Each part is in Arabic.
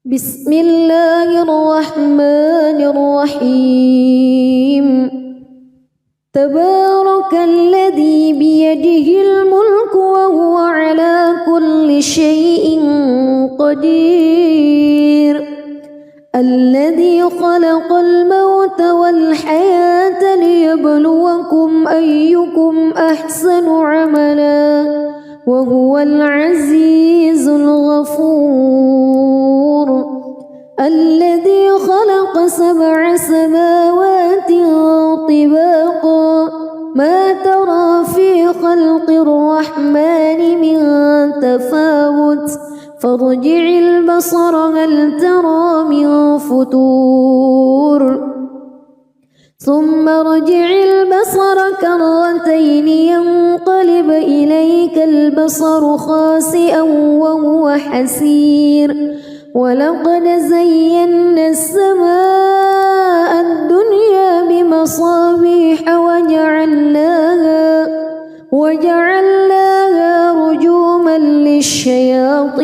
بسم الله الرحمن الرحيم تبارك الذي بيده الملك وهو على كل شيء قدير الذي خلق الموت والحياة ليبلوكم أيكم أحسن عملا وهو العزيز الغفور الذي خلق 7 سماوات طباقا ما ترى في خلق الرحمن من تفاوت فارجع البصر هل ترى من فتور ثم ارجع البصر كرتين ينقلب إليك البصر خاسئا وهو حسير ولقد زينا السماء الدنيا بمصابيح وجعلناها رجوما للشياطين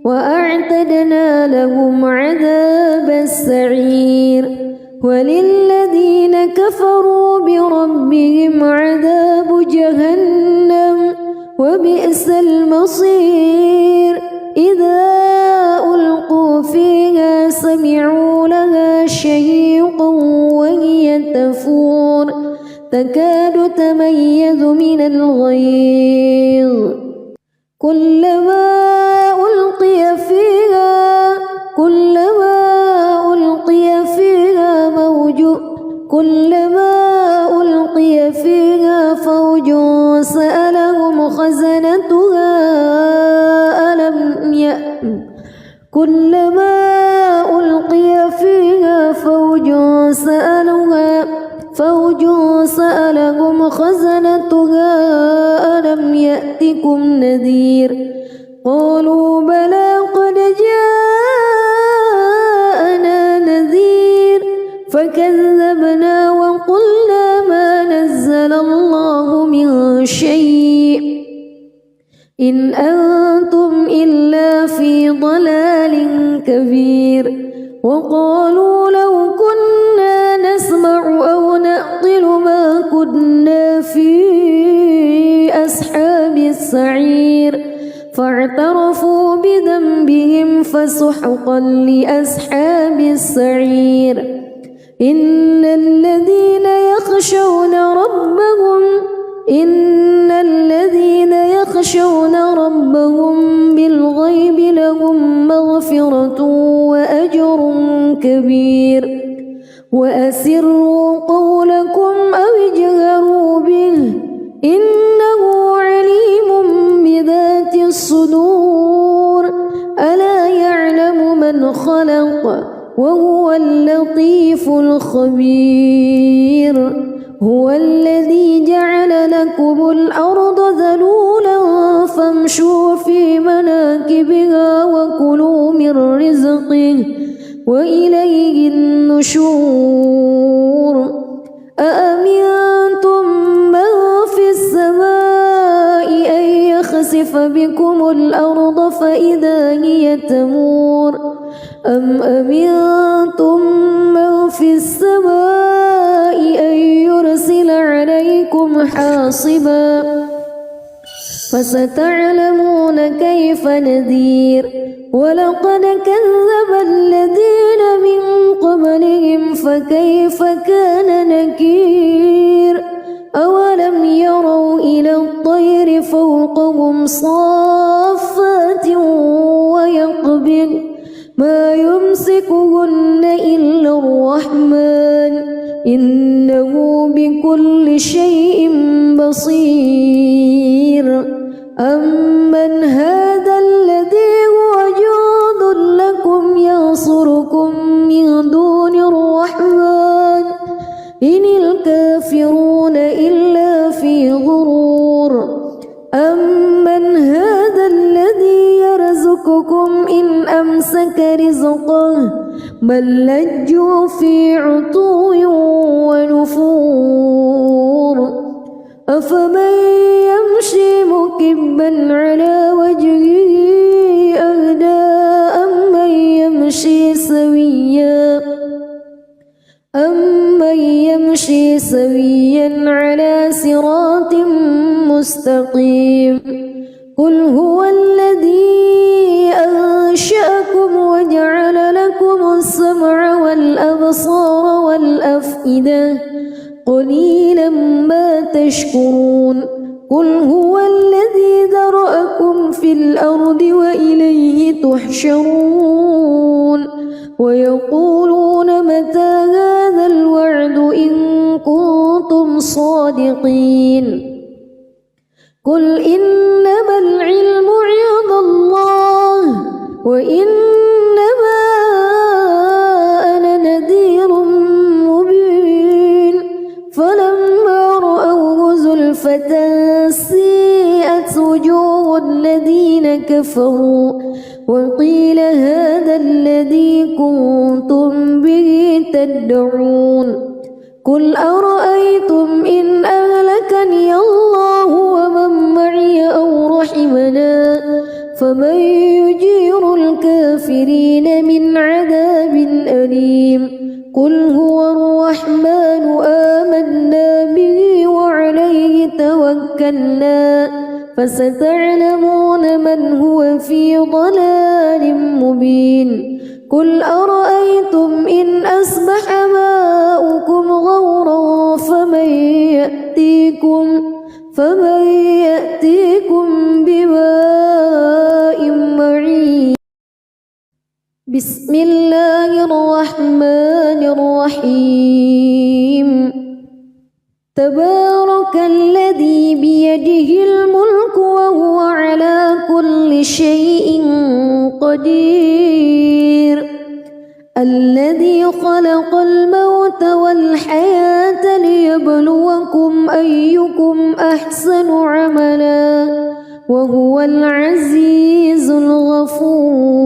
وأعتدنا لهم عذاب السعير وللذين كفروا بربهم عذاب جهنم وبئس المصير إذا ألقوا فيها سمعوا لها شهيقا وهي تفور تكاد تميز من الغيظ كلما ألقي فيها فوج سألهم خزنتها ألم يأتكم نذير قالوا بلى قد جاءنا نذير فكذبنا وقلنا ما نزل الله من شيء إن أنتم إلا في ضلال كبير وقالوا لو كنا نسمع أو نعقل ما كنا في أصحاب السعير فاعترفوا بذنبهم فسحقا لأصحاب السعير إن الذين يخشون ربهم بالغيب لهم مغفرة وأجر كبير وأسروا قولكم أو اجهروا به إنه عليم بذات الصدور ألا يعلم من خلق وهو اللطيف الخبير هو الذي جعل لكم الأرض ذلولا فامشوا في مناكبها وكلوا من رزقه وإليه النشور أأمنتم من في السماء أن يخسف بكم الأرض فإذا هي تمور أم أمنتم من في السماء أن يرسل عليكم حاصبا فستعلمون كيف نذير ولقد كذب الذين من قبلهم فكيف كان نكير أولم يروا إلى الطير فوقهم صافات ويقبض ما يمسكهن إلا الرحمن إنه بكل شيء بصير أمن هذا الذي هو جند لكم ينصركم من دون الرحمن إن الكافرون إلا في غرور أمن هذا الذي يرزقكم إن أمسك رزقه بل لجوا في عتو ونفور أفمن يمشي مكبا على وجهه أهدى سويا على صراط مستقيم قل هو الذي أنشأكم وجعل لكم السمع والأبصار والأفئدة قليلا ما تشكرون قل هو الذي ذرأكم في الأرض وإليه تحشرون ويقولون متى هذا الوعد إن كنتم صادقين قل إنما العلم عند الله وإنما أنا نذير مبين فلما رأوه زلفة سيئت وجوه الذين كفروا وقيل هذا الذي كنتم به تدعون قل أرأيتم إن أهلكني الله ومن معي أو رحمنا فمن يجير الكافرين من عذاب أليم قل هو الرحمن آمنا به وعليه توكلنا فستعلمون من هو في ضلال مبين قل أرأيتم إن أصبح ماؤكم غورا فمن يأتيكم بماء معين بسم الله الرحمن الرحيم تبارك الذي بيده الملك وهو على كل شيء قدير الذي خلق الموت والحياة ليبلوكم أيكم أحسن عملا وهو العزيز الغفور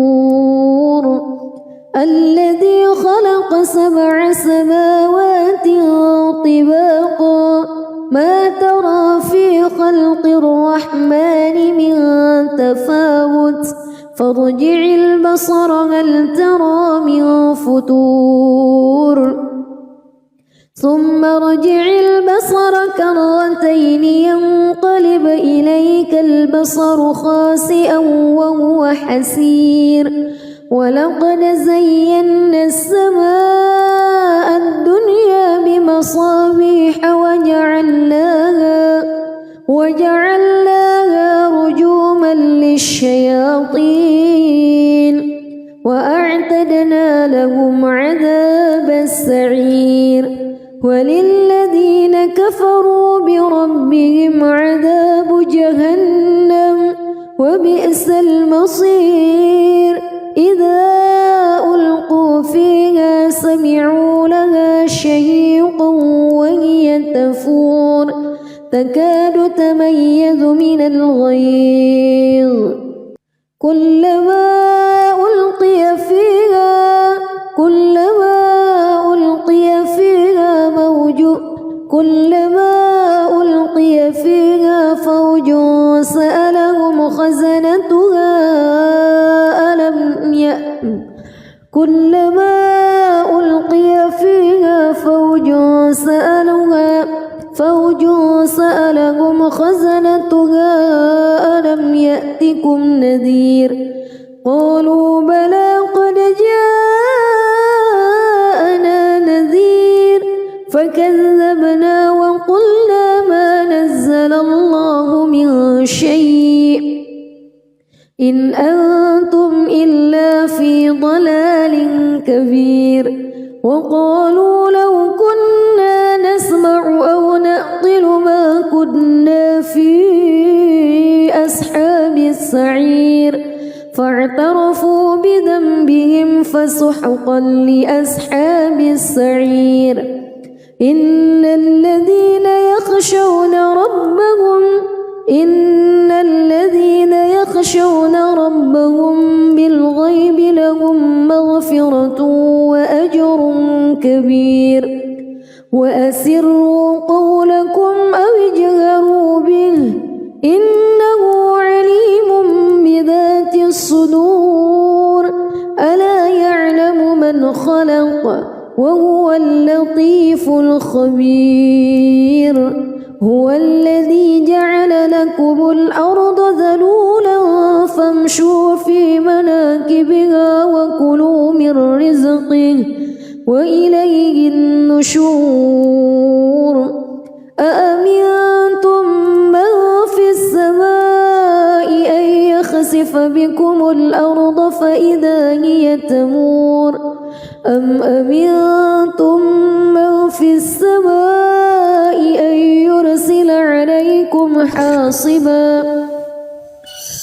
الذي خلق 7 سماوات طباقا ما ترى في خلق الرحمن من تفاوت فارجع البصر هل ترى من فتور ثم ارجع البصر كرتين ينقلب إليك البصر خاسئا وهو حسير ولقد زينا السماء الدنيا بمصابيح وجعلناها رجوما للشياطين وأعتدنا لهم عذاب السعير وللذين كفروا بربهم عذاب جهنم وبئس المصير إذا ألقوا فيها سمعوا لها شهيقا وهي تفور تكاد تميز من الغيظ كلما ألقي فيها فوج سألهم خزنتها ألم يأتكم نذير قالوا بلى قد جاءنا نذير فكذبنا وقلنا ما نزل الله من شيء إن أنتم إلا في ضلال كبير وقالوا لو كنا نسمع أو نعقل ما كنا في أصحاب السعير فاعترفوا بذنبهم فسحقا لأصحاب السعير إن الذين يخشون ربهم بالغيب لهم مغفرة وأجر كبير وأسروا قولكم أو اجهروا به إنه عليم بذات الصدور ألا يعلم من خلق وهو اللطيف الخبير هو الذي جعل لكم الأرض ذلولا فامشوا في مناكبها وكلوا من رزقه وإليه النشور أأمنتم من في السماء أن يخسف بكم الأرض فإذا هي تمور أم أمنتم من في السماء أن يرسل عليكم حاصبا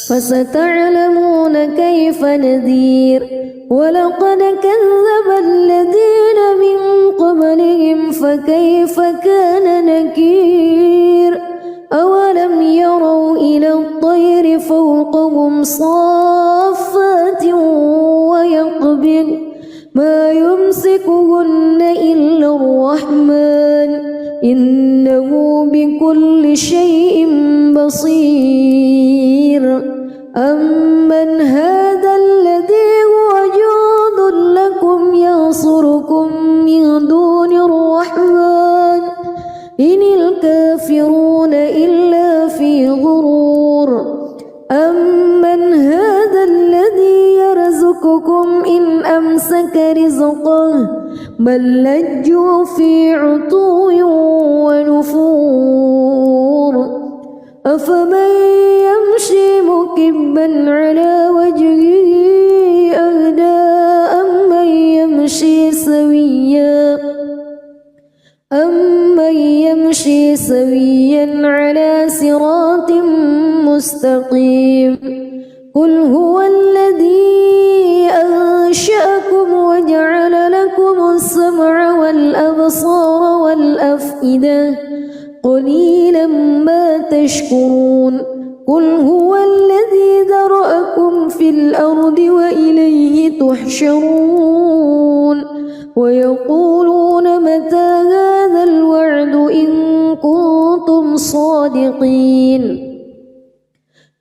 فستعلمون كيف نذير ولقد كذب الذين من قبلهم فكيف كان نكير أولم يروا إلى الطير فوقهم صافات ويقبض ما يمسكهن إلا الرحمن إنه بكل شيء بصير أمن هذا الذي هو جند لكم ينصركم من دون الرحمن إن الكافرون إلا في غرور أمن هذا الذي يرزقكم إن أمسك رزقه بل لجوا في عتو ونفور أفمن يمشي مكبا على وجهه أهدى أمن يمشي سويا على صراط مستقيم قل هو الذي أنشأكم وجعل لكم السمع والأبصار والأفئدة قليلا ما تشكرون قل هو الذي ذرأكم في الأرض وإليه تحشرون ويقولون متى هذا الوعد إن كنتم صادقين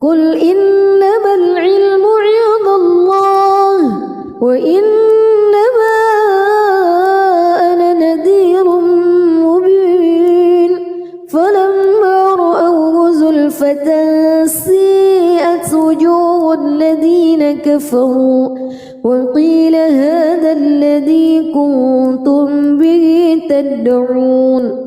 قل إنما العلم عند الله وإنما أنا نذير مبين فلما رأوه زلفة سيئت وجوه الذين كفروا وقيل هذا الذي كنتم به تدعون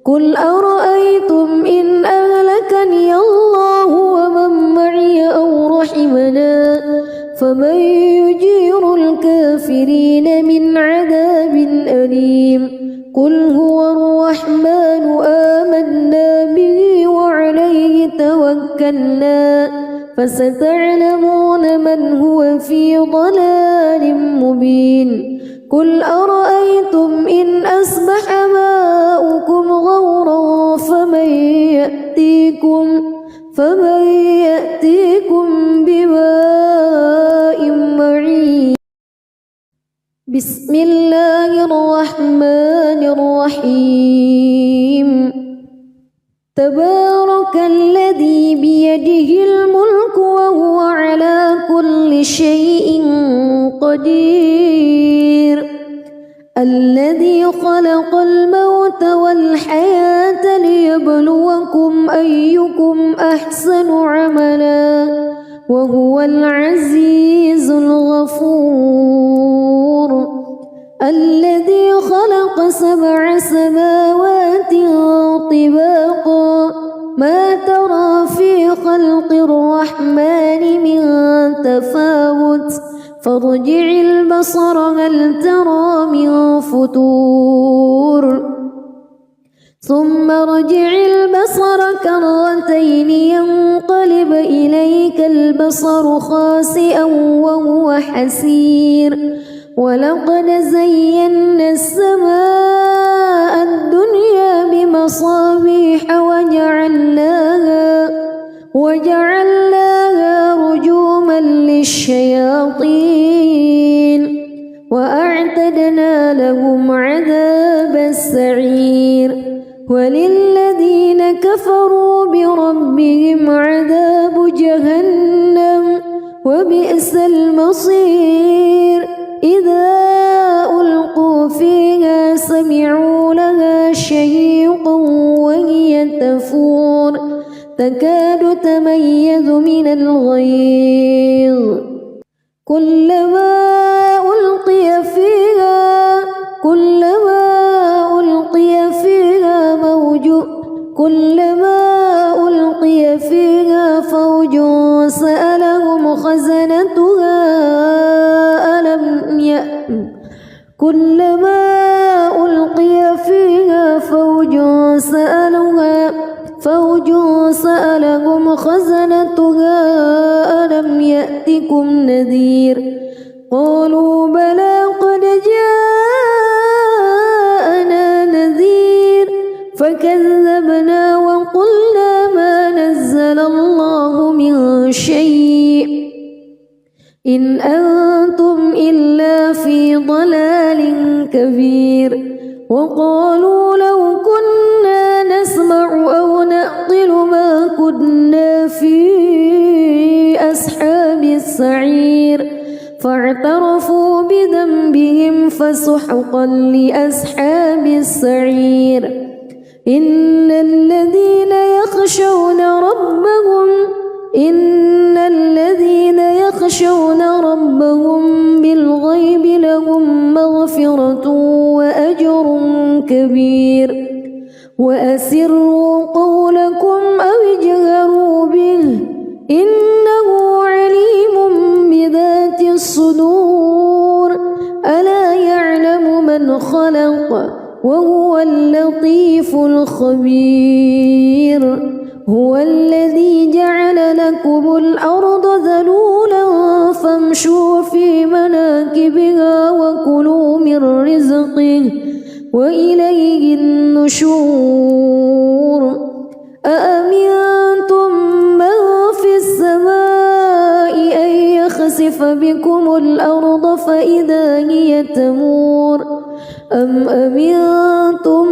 قل أرأيتم إن أهلكني الله ومن معي أو رحمنا فمن يجير الكافرين من عذاب أليم قل هو الرحمن آمنا به وعليه توكلنا فستعلمون من هو في ضلال مبين قل أرأيتم إن أصبح ماؤكم غورا فمن يأتيكم بماء معين بسم الله الرحمن الرحيم تبارك الذي بيده الملك وهو على كل شيء قدير الذي خلق الموت والحياة ليبلوكم أيكم أحسن عملا وهو العزيز الغفور الذي خلق 7 سماوات طباقا ما ترى في خلق الرحمن من تفاوت فارجع البصر هل ترى من فتور ثم ارجع البصر كرتين ينقلب إليك البصر خاسئا وهو حسير ولقد زينا السماء الدنيا بمصابيح وجعلناها رجوما للشياطين وأعتدنا لهم عذاب السعير وللذين كفروا بربهم عذاب جهنم وبئس المصير إذا ألقوا فيها كلما ألقي فيها فوج سألهم خزنتها ألم يأتكم نذير قالوا بلى قد جاءنا نذير فكذبنا وقلنا ما نزل الله من شيء إن أنتم إلا في ضلال كبير وقالوا لو كنا نسمع أو نعقل ما كنا في أصحاب السعير فاعترفوا بذنبهم فسحقا لأصحاب السعير إن الذين يخشون ربهم بالغيب لهم مغفرة وأجر كبير وأسروا قولكم أو اجهروا به إنه عليم بذات الصدور ألا يعلم من خلق وهو اللطيف الخبير هو الذي جعل لكم الأرض ذلولا فامشوا في مناكبها وكلوا من رزقه وإليه النشور أأمنتم من في السماء أن يخسف بكم الأرض فإذا هي تمور أم أمنتم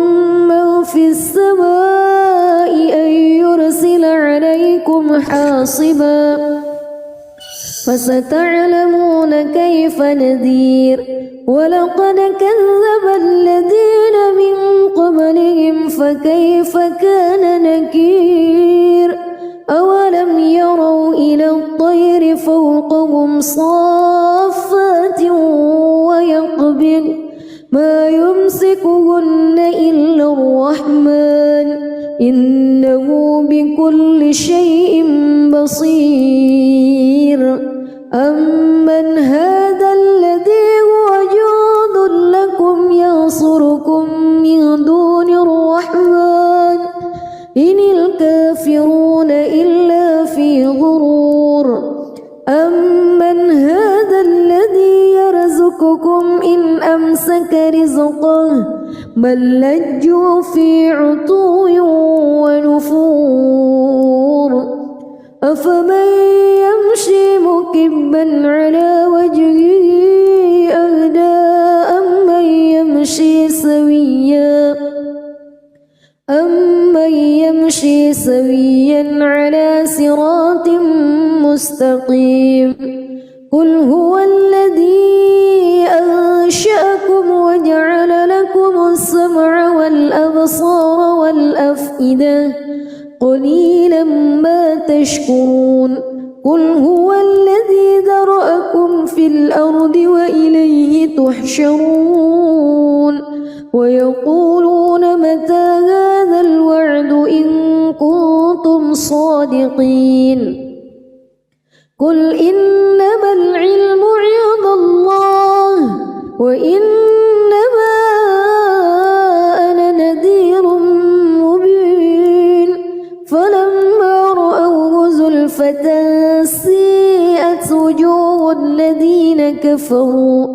من في السماء أن يرسل عليكم حاصبا فستعلمون كيف نذير ولقد كذب الذين من قبلهم فكيف كان نكير أولم يروا إلى الطير فوقهم صافات ويقبض ما يمسكهن إلا الرحمن إنه بكل شيء بصير أمن هذا الذي هو جند لكم ينصركم من دون الرحمن إن الكافرون إلا في غرور أمن هذا الذي يرزقكم إن أمسك رزقه بل لجوا في عتو ونفور أفمن يمشي مكبا على وجهه أهدى أمن يمشي سويا على صراط مستقيم قل هو الذي أنشأكم وجعل لكم السمع والأبصار والأفئدة قليلا ما تشكرون قل هو الذي ذرأكم في الأرض وإليه تحشرون ويقولون متى هذا الوعد إن كنتم صادقين قل إنما العلم عند الله وإنما أنا نذير مبين فلما رأوه زلفة سيئت وجوه الذين كفروا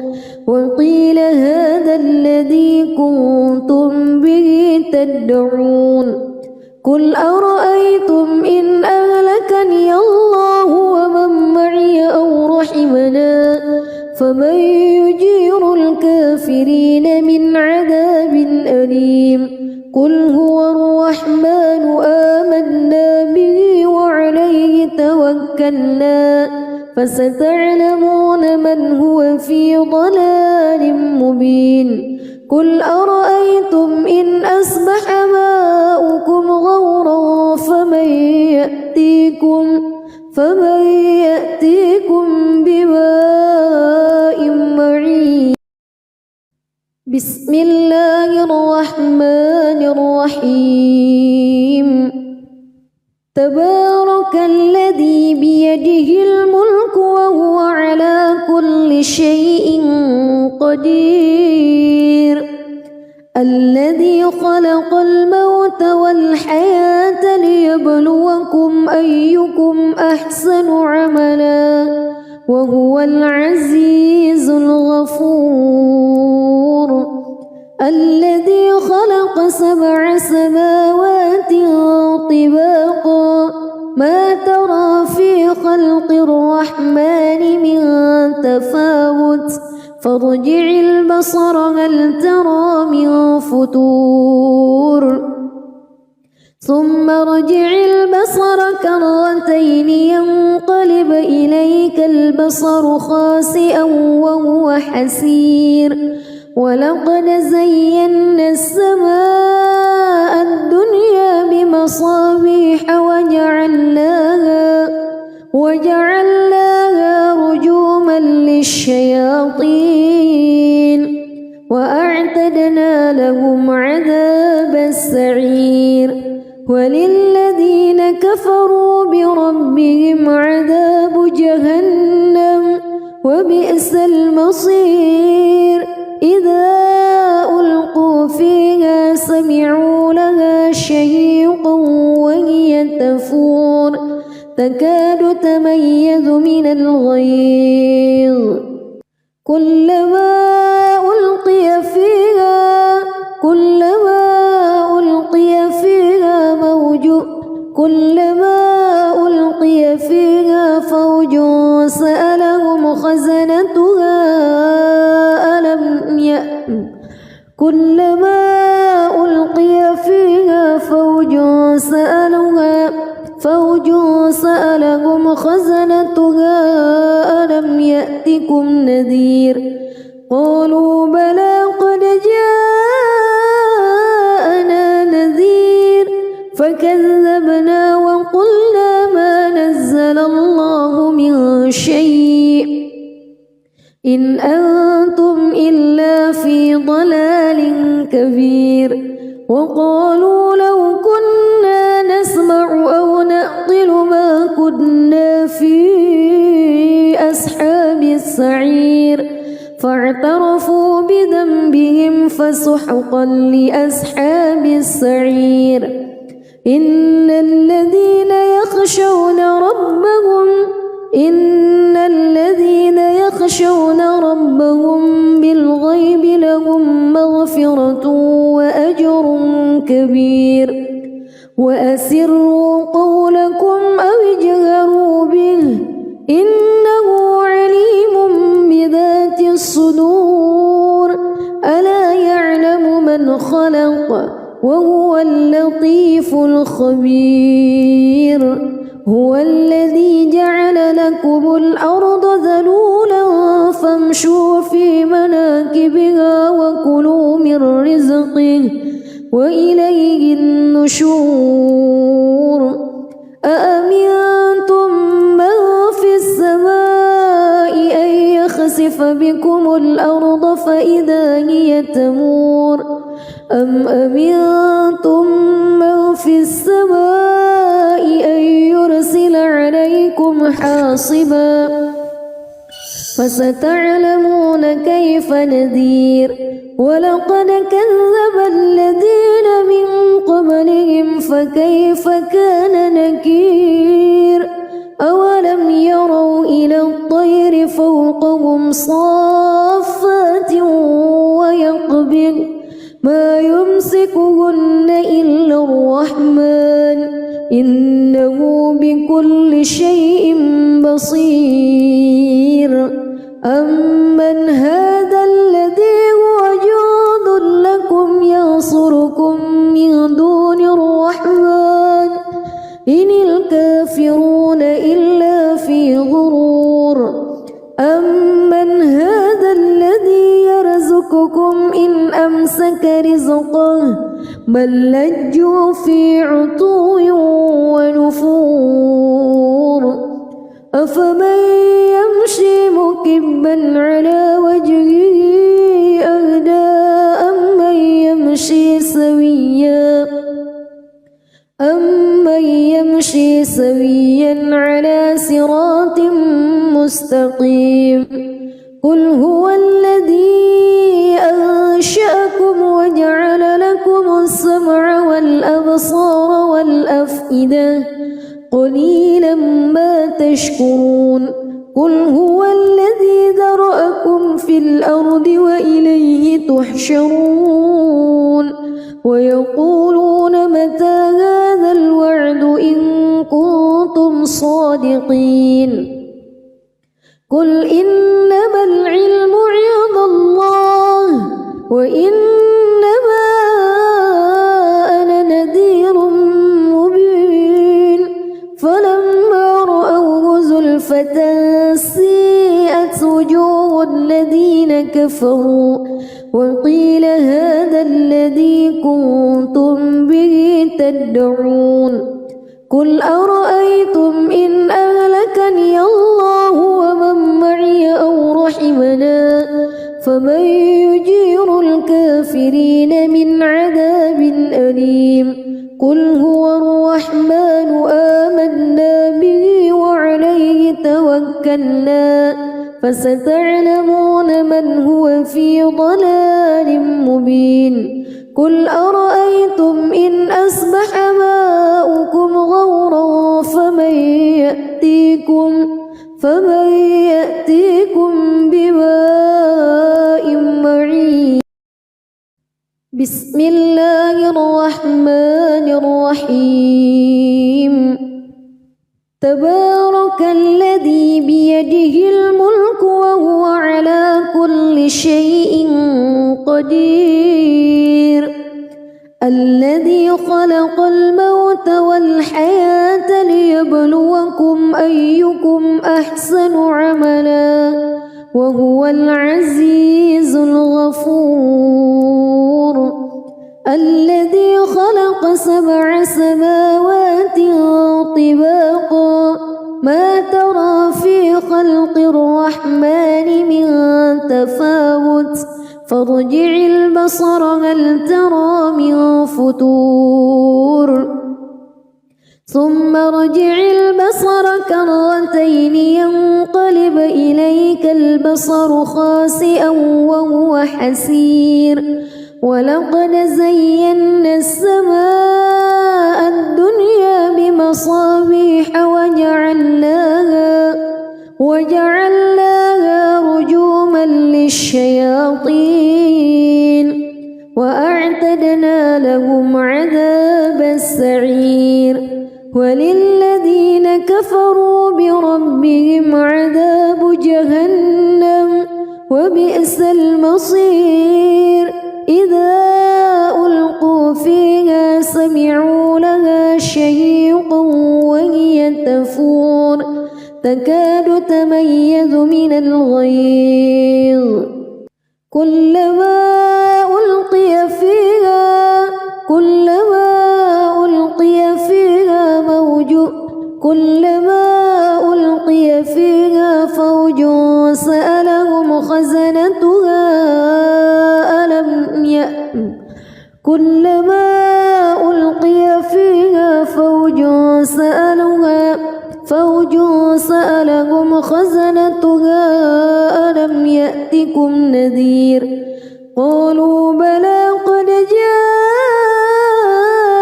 وقيل هذا الذي كنتم به تدعون قل أرأيتم إن أهلكني الله ومن معي أو رحمنا فمن يجير الكافرين من عذاب أليم قل هو الرحمن آمنا به وعليه توكلنا فستعلمون من هو في ضلال مبين قل أرأيتم إن أصبح ماؤكم غورا فمن يأتيكم بماء بسم الله الرحمن الرحيم تبارك الذي بيده الملك وهو على كل شيء قدير الذي خلق الموت والحياة ليبلوكم أيكم أحسن عملا وهو العزيز الغفور الذي خلق 7 سماوات طباقا ما ترى في خلق الرحمن من تفاوت فارجع البصر هل ترى من فتور ثم ارجع البصر كرتين ينقلب إليك البصر خاسئا وهو حسير ولقد زينا السماء الدنيا بمصابيح وجعلناها رجوما للشياطين وأعتدنا لهم عذاب السعير وللذين كفروا بربهم عذاب جهنم وبئس المصير إذا ألقوا فيها سمعوا لها شهيقا وهي تفور تكاد تميز من الغيظ كلما ألقي فيها فوج سألهم خزنتها ألم يأتكم نذير قالوا بلى قد جاءنا نذير فكذبنا وقلنا ما نزل الله من شيء إن أنتم إلا في ضلال كبير وقالوا لو كنا نسمع أو نعقل ما كنا في أصحاب السعير فاعترفوا بذنبهم فسحقا لأصحاب السعير إن الذين يخشون ربهم بالغيب لهم مغفرة وأجر كبير وأسروا قولكم أو اجهروا به إنه عليم بذات الصدور ألا يعلم من خلق وهو اللطيف الخبير هو الذي جعل لكم الأرض ذلولا فامشوا في مناكبها وكلوا من رزقه وإليه النشور أأمنتم من في السماء أن يخسف بكم الأرض فإذا هي تمور أم أمنتم من في السماء أن يرسل عليكم حاصبا فستعلمون كيف نذير ولقد كذب الذين من قبلهم فكيف كان نكير أولم يروا إلى الطير فوقهم صافات ويقبض ما يمسكهن إلا الرحمن إنه بكل شيء بصير أمن هذا الذي هو جند لكم ينصركم من دون الرحمن إن الكافرون إلا في غرور أمن هذا الذي يرزقكم إن أمسك رزقه بل لجوا في عتو ونفور أفمن يمشي مكبا على وجهه أهدى مستقيم قل هو الذي أنشأكم وجعل لكم السمع والأبصار والأفئدة قليلا ما تشكرون قل هو الذي ذرأكم في الأرض وإليه تحشرون ويقولون متى هذا الوعد إن كنتم صادقين قل إنما العلم عند الله وإنما أنا نذير مبين فلما رأوه زلفة سيئت وجوه الذين كفروا وقيل هذا الذي كنتم به تدعون قل أرأيتم إن أهلكني الله ومن معي أو رحمنا فمن يجير الكافرين من عذاب أليم قل هو الرحمن آمنا به وعليه توكلنا فستعلمون من هو في ضلال مبين قل أرأيتم إن أصبح ماؤكم غورا فمن يأتيكم بماء معين بسم الله الرحمن الرحيم تبارك الذي بيده الملك وهو على كل شيء قدير الذي خلق الموت والحياة ليبلوكم أيكم أحسن عملا وهو العزيز الغفور الذي خلق 7 سماوات طباقا ما ترى في خلق الرحمن من تفاوت فارجع البصر هل ترى من فطور ثم ارجع البصر كرتين ينقلب إليك البصر خاسئا وهو حسير ولقد زينا السماء الدنيا بمصابيح وجعلناها رجوما للشياطين وأعتدنا لهم عذاب السعير وللذين كفروا بربهم عذاب جهنم وبئس المصير إذا ألقوا فيها سمعوا لها شهيقا وهي تفور تكاد تميز من الغيظ كلما ألقي فيها فوج سألهم خزنتها كلما ألقي فيها فوج سألهم خزنتها ألم يأتكم نذير قالوا بلى قد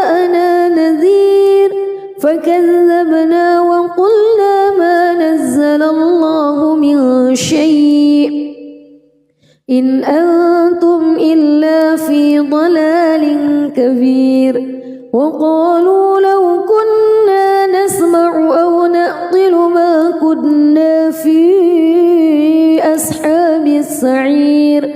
جاءنا نذير فكذبنا وقلنا ما نزل الله من شيء إن أنتم إلا في ضلال كبير وقالوا لو كنا نسمع أو نعقل ما كنا في أصحاب السعير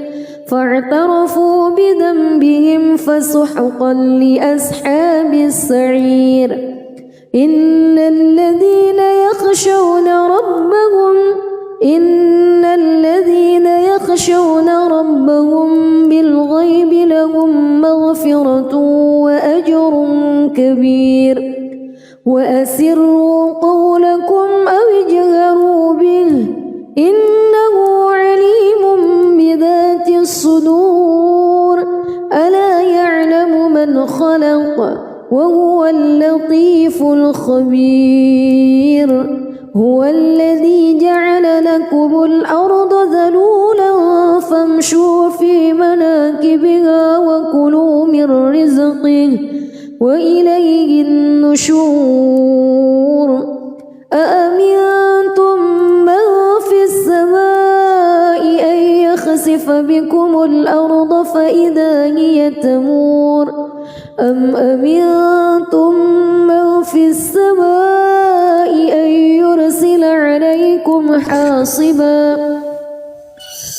فاعترفوا بذنبهم فسحقا لأصحاب السعير إن الذين يخشون ربهم بالغيب لهم مغفرة وأجر كبير وأسروا قولكم أو اجهروا به إنه عليم بذات الصدور ألا يعلم من خلق وهو اللطيف الخبير هو الذي جعل رزقه وإليه النشور أأمنتم من في السماء أن يخسف بكم الأرض فإذا هي تمور أم أمنتم من في السماء أن يرسل عليكم حاصبا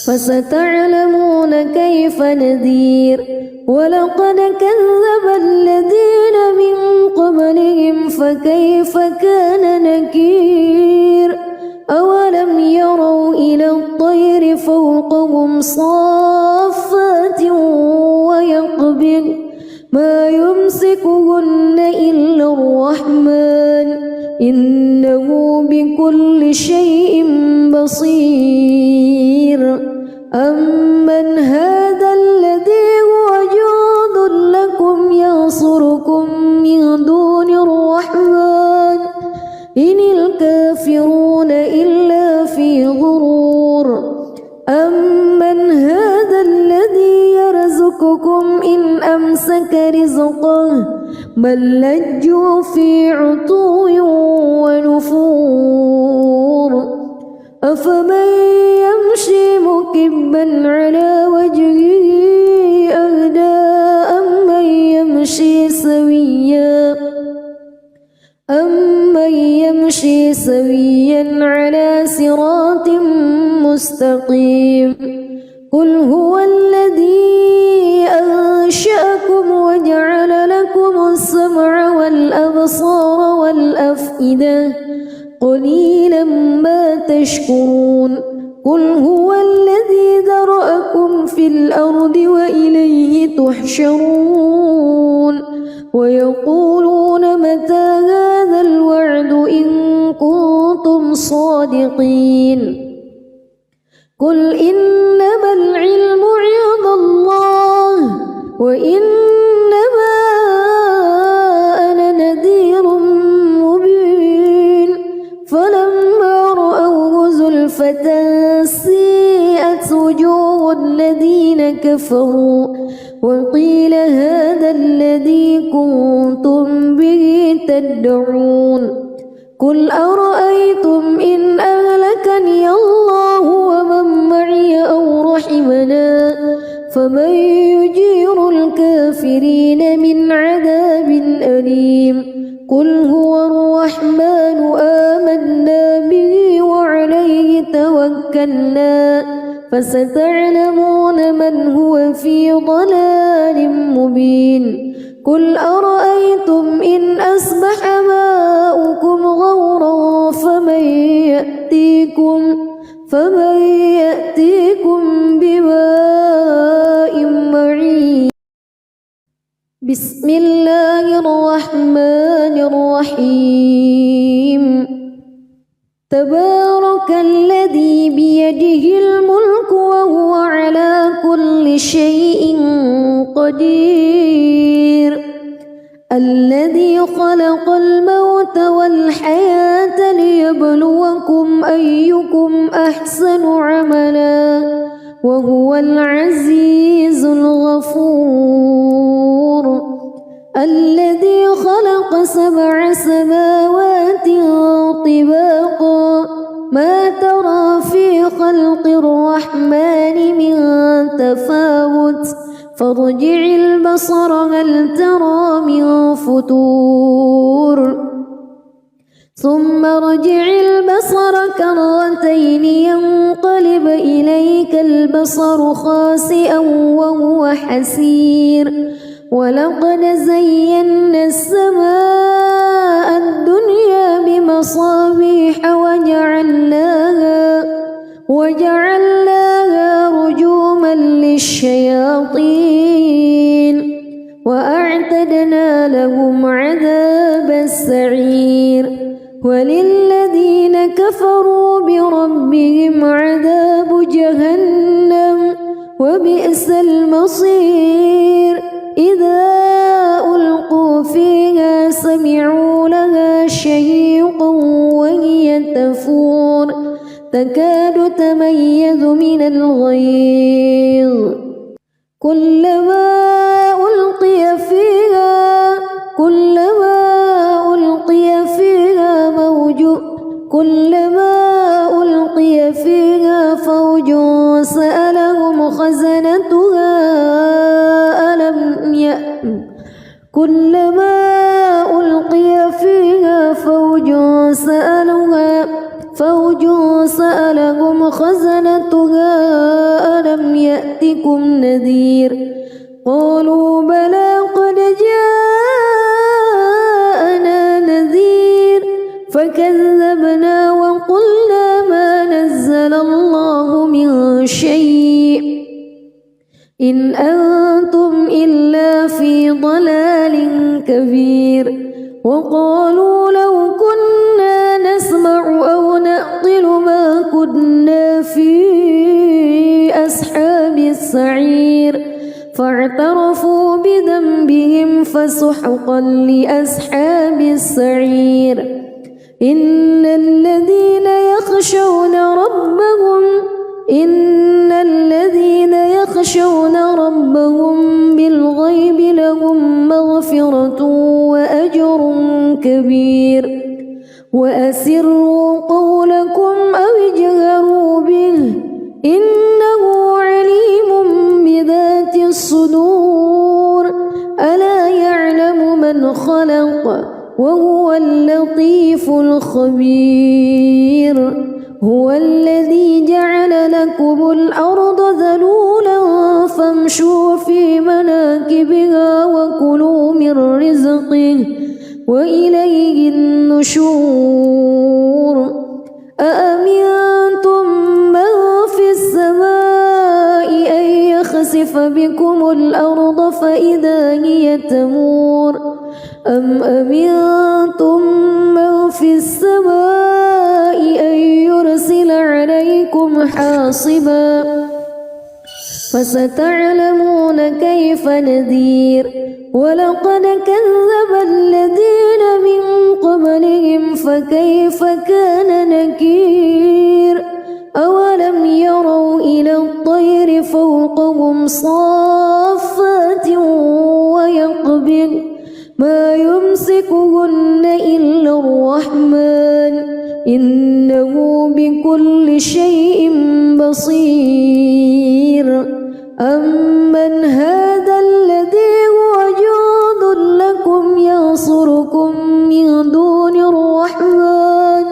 فستعلمون كيف نذير ولقد كذب الذين من قبلهم فكيف كان نكير أولم يروا إلى الطير فوقهم صافات ويقبض ما يمسكهن إلا الرحمن إنه بكل شيء بصير أمن هذا الذي هو جند لكم ينصركم من دون الرحمن إن الكافرون إلا في غرور أمن هذا الذي يرزقكم إن أمسك رزقه بل لجوا في عتو ونفور أفمن يمشي مكبا على وجهه أهدى أمن يمشي سويا على صراط مستقيم قل هو الذي أنشأكم وجعل لكم السمع والأبصار والأفئدة قليلا ما تشكرون قل هو الذي ذرأكم في الأرض وإليه تحشرون ويقولون متى هذا الوعد إن كنتم صادقين قل إنما العلم عند الله وإنما أنا نذير مبين فلما رأوه زلفة سيئت وجوه الذين كفروا وقيل هذا الذي كنتم به تدعون قل أرأيتم إن أهلكني الله ومن معي أو رحمنا فمن يجير الكافرين من عذاب أليم قل هو الرحمن آمنا به وعليه توكلنا فستعلمون من هو في ضلال مبين قل أرأيتم إن أصبح ماؤكم غورا فمن يأتيكم بماء معين بسم الله الرحمن الرحيم تبارك الذي بيده الملك وهو على كل شيء قدير الذي خلق الموت والحياة ليبلوكم أيكم أحسن عملا وهو العزيز الغفور الذي خلق 7 سماوات طباقا ما ترى في خلق الرحمن من تفاوت فارجع البصر هل ترى من فتور ثم ارجع البصر كرتين ينقلب إليك البصر خاسئا وهو حسير ولقد زينا السماء الدنيا بمصابيح وجعلناها رجوما للشياطين وأعتدنا لهم عذاب السعير وللذين كفروا بربهم عذاب جهنم وبئس المصير إذا ألقوا فيها سمعوا لها شهيقا وهي تفور تكاد تميز من الغيظ كلما ألقي فيها كلما ألقي فيها فوج سألهم خزنتها ألم يأتكم نذير قالوا بلى قد جاءنا نذير فكذبنا وقلنا ما نزل الله من شيء إن أنتم إلا في ضلال كبير وقالوا لو كنا نسمع أو نعقل ما كنا في أصحاب السعير فاعترفوا بذنبهم فسحقا لأصحاب السعير إن الذين يخشون ربهم بالغيب لهم مغفرة وأجر كبير وأسروا قولكم أو اجهروا به إنه عليم بذات الصدور ألا يعلم من خلق وهو اللطيف الخبير هو الذي جعل لكم الأرض ذلولا فامشوا في مناكبها وكلوا من رزقه وإليه النشور أأمنتم من في السماء أن يخسف بكم الأرض فإذا هي تمور أم أمنتم من في السماء أن يرسل عليكم حاصبا فستعلمون كيف نذير ولقد كذب الذين من قبلهم فكيف كان نكير أولم يروا إلى الطير فوقهم صافات ويقبض ما يمسكهن إلا الرحمن إنه بكل شيء بصير أمن هذا الذي هو جند لكم ينصركم من دون الرحمن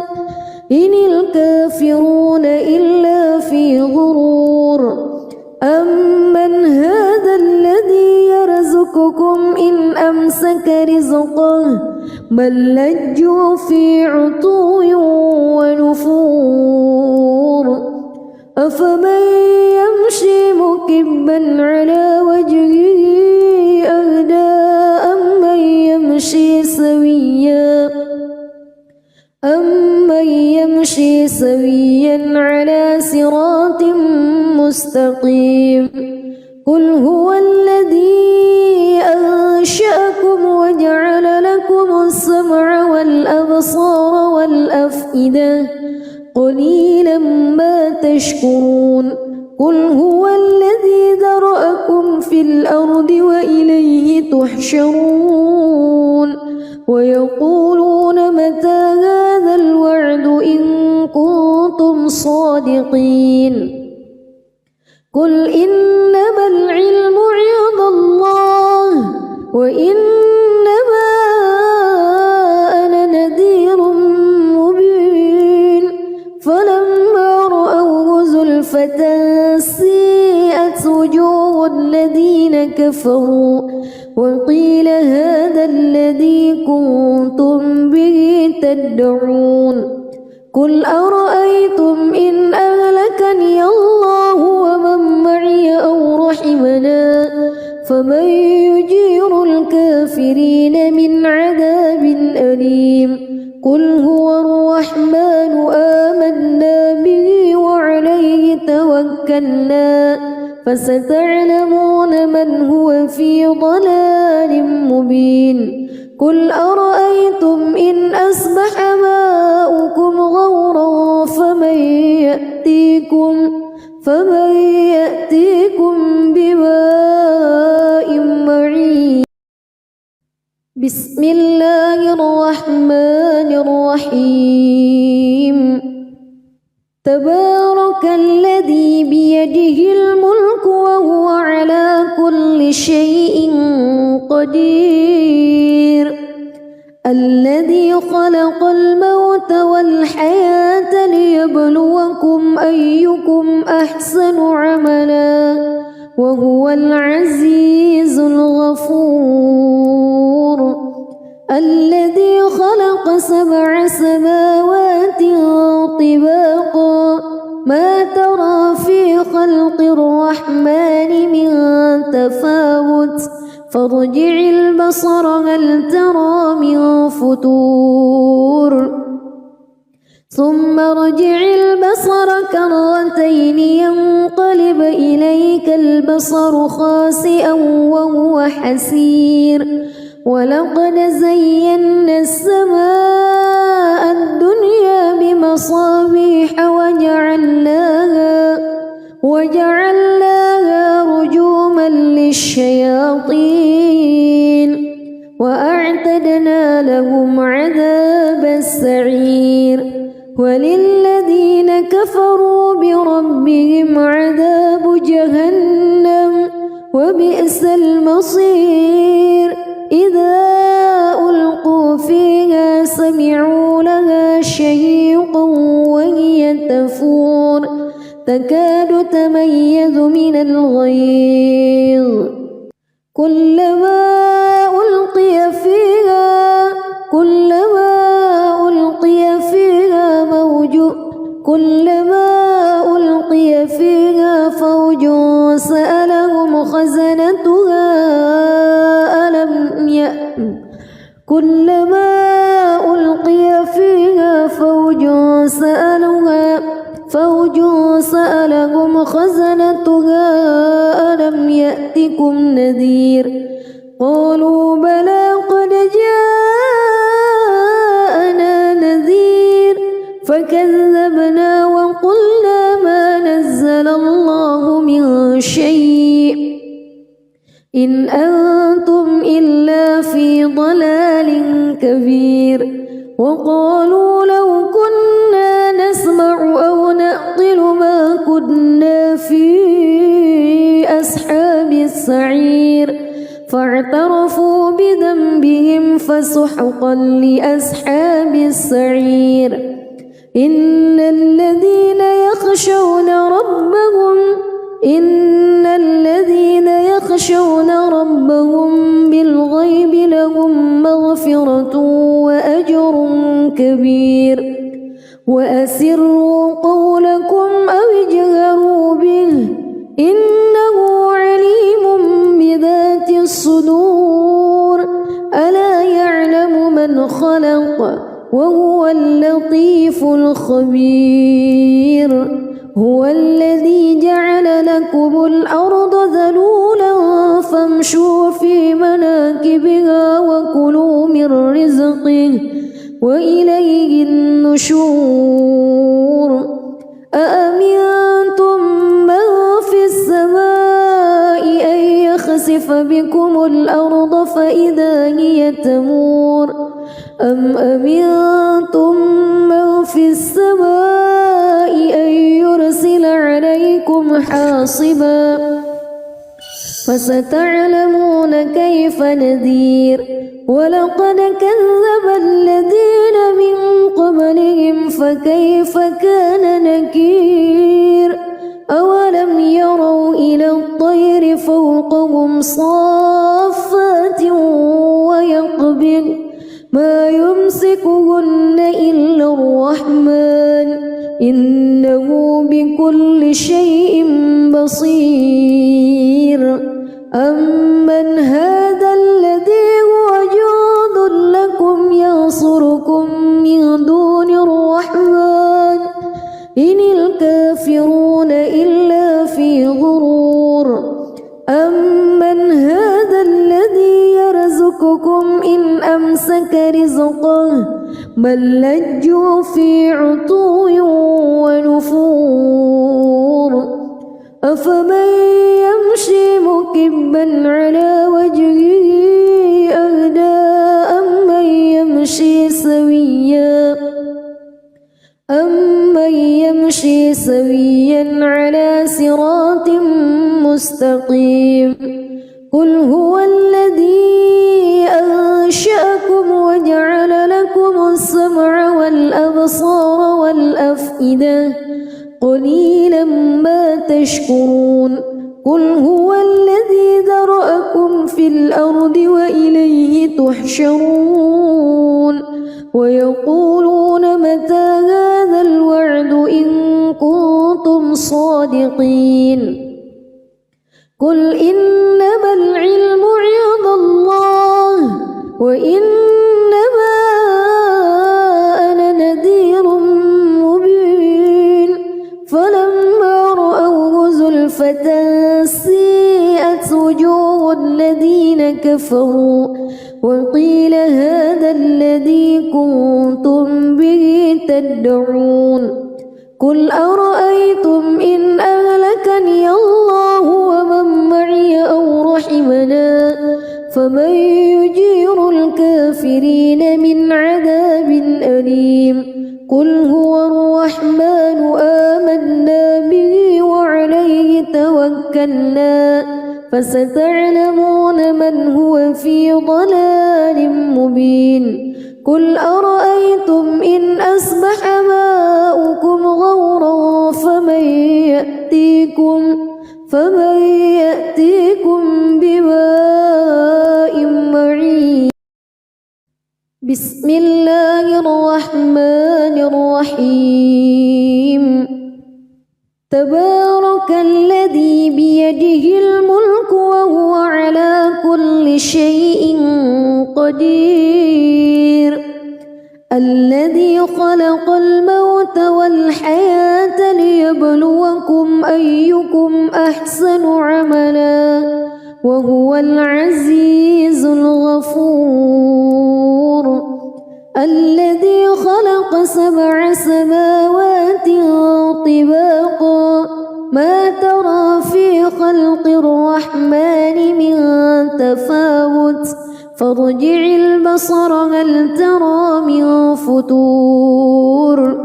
إن الكافرون إلا في غرور أمن هذا الذي يرزقكم إن أمسك رزقه بل لجوا في عتو ونفور أفمن يمشي مكبا على وجهه أهدى أمن يمشي سويا على صراط مستقيم قل هو الذي أنشأكم وجعل لكم السمع والأبصار والأفئدة قليلا ما تشكرون قل هو الذي ذرأكم في الأرض وإليه تحشرون ويقولون متى هذا الوعد إن كنتم صادقين قل إنما العلم عند الله وإنما أنا نذير مبين فلما رأوه زلفة سيئت وجوه الذين كفروا وقيل هذا الذي كنتم به تدعون قل أرأيتم إن أهلكني الله ومن معي أو رحمنا فمن يجير الكافرين من عذاب أليم قل هو الرحمن آمنا به وعليه توكلنا فستعلمون من هو في ضلال مبين قل أرأيتم إن أصبح ماؤكم غورا فمن يأتيكم بماء معين بسم الله الرحمن الرحيم تبارك الذي بيده الملك وهو على كل شيء قدير الذي خلق الموت والحياة ليبلوكم أيكم أحسن عملا وهو العزيز الغفور الذي خلق 7 سماوات طباقا ما ترى في خلق الرحمن من تفاوت فارجع البصر هل ترى من فتور ثم ارجع البصر كرتين ينقلب إليك البصر خاسئا وهو حسير ولقد زينا السماء الدنيا بمصابيح وجعلناها رجوما للشياطين وأعتدنا لهم عذاب السعير وللذين كفروا بربهم عذاب جهنم وبئس المصير إذا ألقوا فيها سمعوا لها شهيقا وهي تفور تكاد تميز من الغيظ كلما ألقي فيها فوج سألهم خزنتها ألم يأتكم نذير قالوا بلى قد جاءنا نذير فكذبنا وقلنا ما نزل الله من شيء إن أنتم إلا في ضلال كبير وقالوا لو كنا نسمع أو نعقل ما كنا في أصحاب السعير فاعترفوا بذنبهم فسحقا لأصحاب السعير إن الذين يخشون ربهم بالغيب لهم مغفرة وأجر كبير وأسروا قولكم أو اجهروا به إنه عليم بذات الصدور ألا يعلم من خلق وهو اللطيف الخبير هو الذي جعل لكم الأرض ذلولا فامشوا في مناكبها وكلوا من رزقه وإليه النشور أأمنتم من في السماء أن يخسف بكم الأرض فإذا هي تمور أم أمنتم من في السماء أن يرسل عليكم حاصبا فستعلمون كيف نذير ولقد كذب الذين من قبلهم فكيف كان نكير أولم يروا إلى الطير فوقهم صافات ويقبض ما يمسكهن إلا الرحمن إنه بكل شيء بصير أمن هذا الذي هو جند لكم ينصركم من دون الرحمن إن الكافرون إلا في غرور أمن هذا الذي يرزقكم إن أمسك رزقه بل لجوا في عتو ونفور أفمن يمشي مكبا على وجهه أهدى أم سويا على صراط مستقيم قل هو الذي أنشأكم وجعل لكم السمع والأبصار والأفئدة قليلا ما تشكرون قل هو الذي ذرأكم في الأرض وإليه تحشرون ويقولون متى هذا الوعد إن كنتم صادقين قل إنما العلم عند الله وإنما أنا نذير مبين فلما رأوه زلفة سيئت وجوه الذين كفروا وقيل هذا الذي كنتم به تدعون قل أرأيتم إن أهلكني الله ومن معي أو رحمنا فمن يجير الكافرين من عذاب أليم قل هو الرحمن آمنا به وعليه توكلنا فستعلمون من هو في ضلال مبين قل أرأيتم إن أصبح ماؤكم غورا فمن يأتيكم بماء معين بسم الله الرحمن الرحيم تبارك الذي بيده الملك وهو على كل شيء قدير الذي خلق الموت والحياة ليبلوكم أيكم أحسن عملا وهو العزيز الغفور الذي خلق 7 سماوات طباقا ما ترى في خلق الرحمن من تفاوت فارجع البصر هل ترى من فطور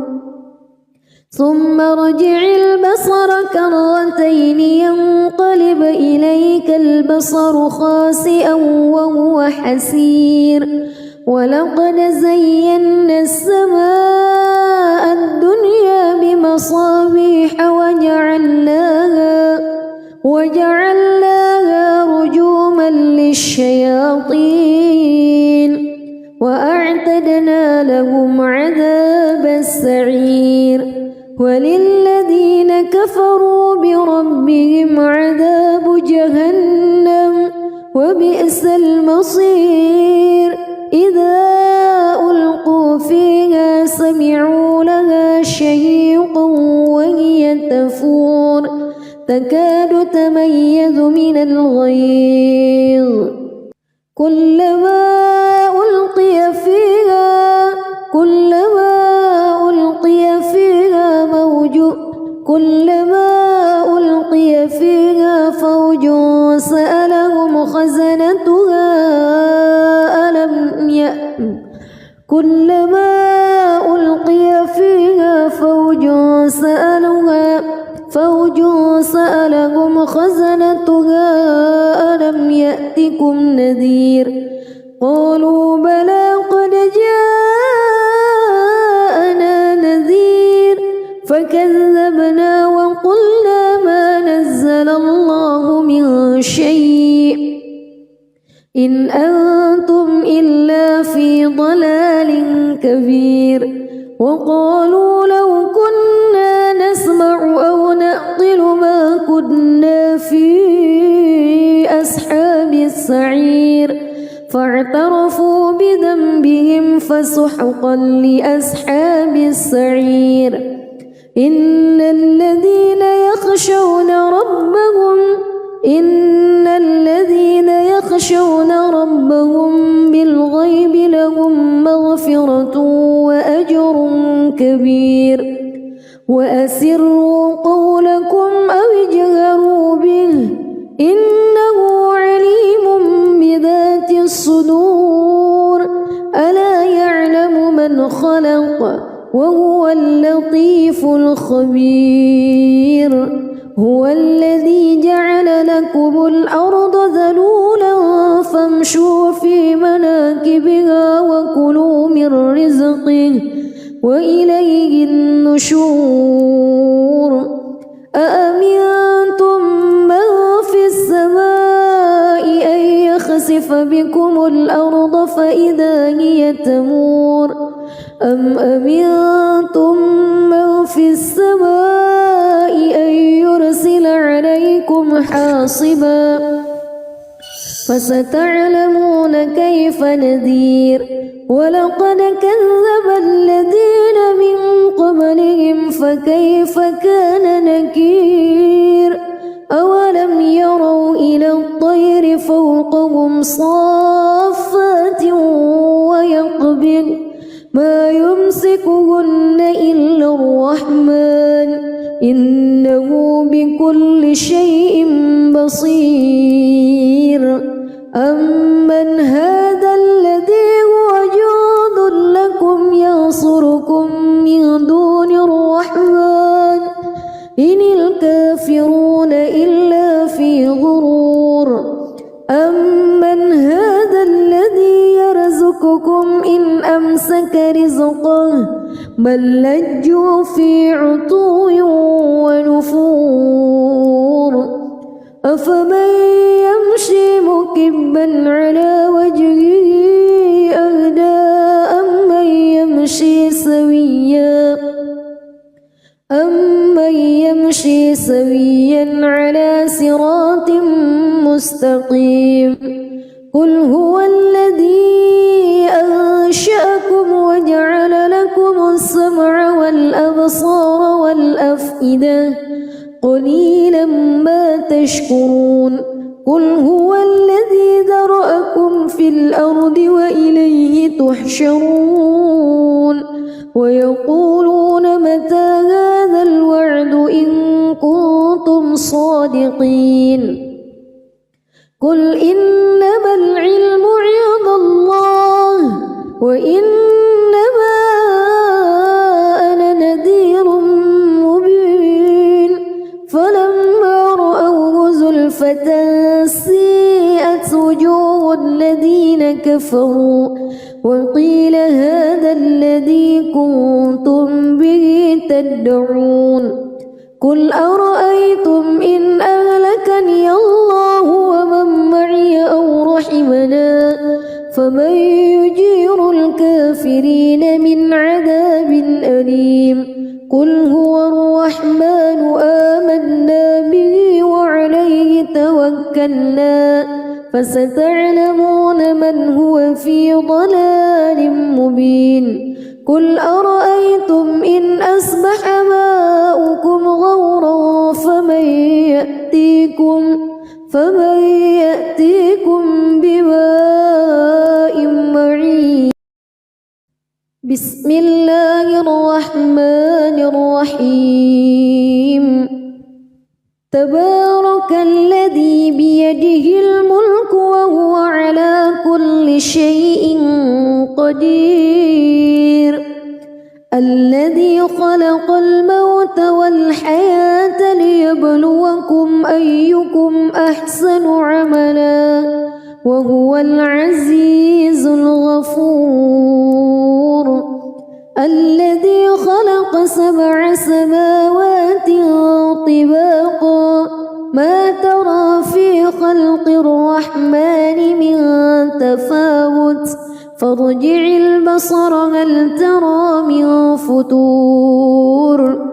ثم ارجع البصر كرتين ينقلب إليك البصر خاسئا وهو حسير ولقد زينا السماء الدنيا بمصابيح وجعلناها رجوما للشياطين وأعتدنا لهم عذاب السعير وللذين كفروا بربهم عذاب جهنم وبئس المصير إذا ألقوا فيها سمعوا لها شهيقا وهي تفور تكاد تميز من الغيظ كلما ألقي فيها فوج سألهم خزنتها كلما ألقي فيها فوج سألهم خزنتها ألم يأتكم نذير قالوا بلى قد جاءنا نذير فكذبنا وقلنا ما نزل الله من شيء إن أنتم إلا في ضلال كبير وقالوا لو كنا نسمع أو نعقل ما كنا في أصحاب السعير فاعترفوا بذنبهم فسحقا لأصحاب السعير إن الذين يخشون ربهم بالغيب لهم مغفرة وأجر كبير وأسروا قولكم أو اجهروا به إنه عليم بذات الصدور ألا يعلم من خلق وهو اللطيف الخبير الذي جعل لكم الأرض ذلولا فامشوا في مناكبها وكلوا من رزقه وإليه النشور أأمنتم من في السماء أن يخسف بكم الأرض فإذا هي تمور أم أمنتم من في السماء أن يرسل عليكم حاصبا فستعلمون كيف نذير ولقد كذب الذين من قبلهم فكيف كان نكير أولم يروا إلى الطير فوقهم صافات ويقبض ما يمسكهن إلا الرحمن إنه بكل شيء بصير أمن هذا الذي هو جند لكم ينصركم من دون الرحمن إن الكافرون إلا في غرور أمن هذا الذي يرزقكم إن أمسك رزقه بل لجوا في عتو ونفور أفمن يمشي مكبا على وجهه أهدى أمن يمشي سويا على صراط مستقيم قل هو الذي أنشأكم وجعل لكم السمع والأبصار والأفئدة قليلا ما تشكرون قل هو الذي ذرأكم في الأرض وإليه تحشرون ويقولون متى هذا الوعد إن كنتم صادقين قل إنما العلم عند الله وإنما أنا نذير مبين فلما رأوه زلفة سيئت وجوه الذين كفروا وقيل هذا الذي كنتم به تدعون قل أرأيتم إن أهلكني الله ومن معي أو رحمنا فمن يجير الكافرين من عذاب أليم قل هو الرحمن آمنا به وعليه توكلنا فستعلمون من هو في ضلال مبين قل أرأيتم إن أصبح ماؤكم غورا فمن يأتيكم بماء معين بسم الله الرحمن الرحيم تبارك الذي بيده الملك وهو على كل شيء قدير الذي خلق الموت والحياة ليبلوكم أيكم أحسن عملا وهو العزيز الغفور الذي خلق 7 سماوات طباقا ما ترى في خلق الرحمن من تفاوت فارجع البصر هل ترى من فتور